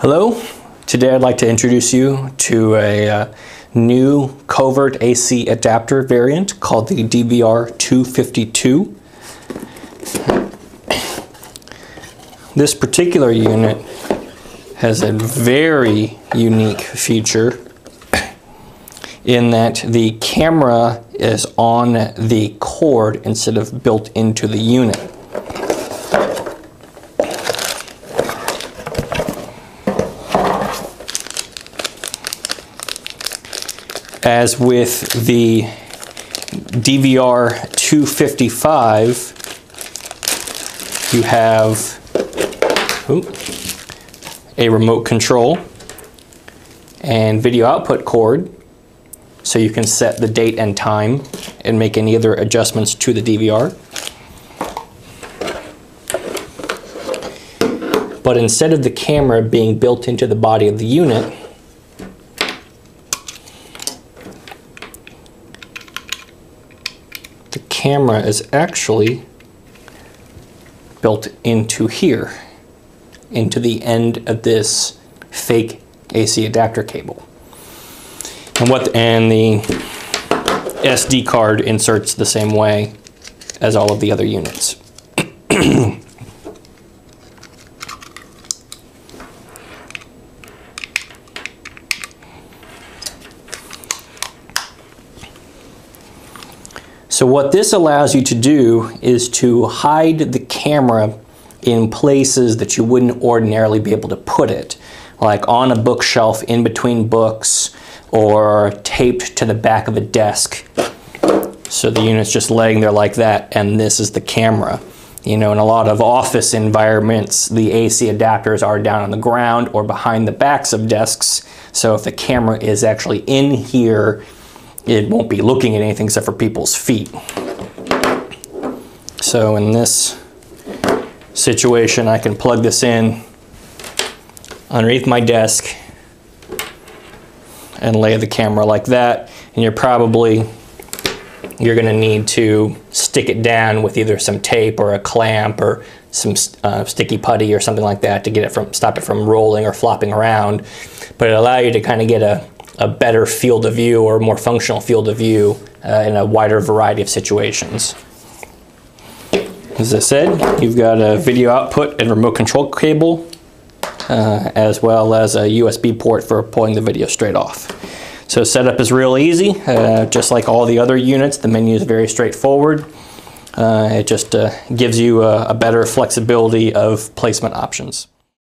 Hello, today I'd like to introduce you to a new covert AC adapter variant called the DVR 252. This particular unit has a very unique feature in that the camera is on the cord instead of built into the unit. As with the DVR 255, you have a remote control and video output cord, so you can set the date and time and make any other adjustments to the DVR. But instead of the camera being built into the body of the unit, the camera is actually built into here, into the end of this fake AC adapter cable. And the SD card inserts the same way as all of the other units. So what this allows you to do is to hide the camera in places that you wouldn't ordinarily be able to put it, like on a bookshelf in between books or taped to the back of a desk. So the unit's just laying there like that, and this is the camera. You know, in a lot of office environments, the AC adapters are down on the ground or behind the backs of desks. So if the camera is actually in here, it won't be looking at anything except for people's feet. So in this situation, I can plug this in underneath my desk and lay the camera like that. And you're gonna need to stick it down with either some tape or a clamp or some sticky putty or something like that to get it stop it from rolling or flopping around. But it allows you to kind of get a better field of view or more functional field of view in a wider variety of situations. As I said, you've got a video output and remote control cable, as well as a USB port for pulling the video straight off. So setup is real easy, just like all the other units. The menu is very straightforward. It just gives you a better flexibility of placement options.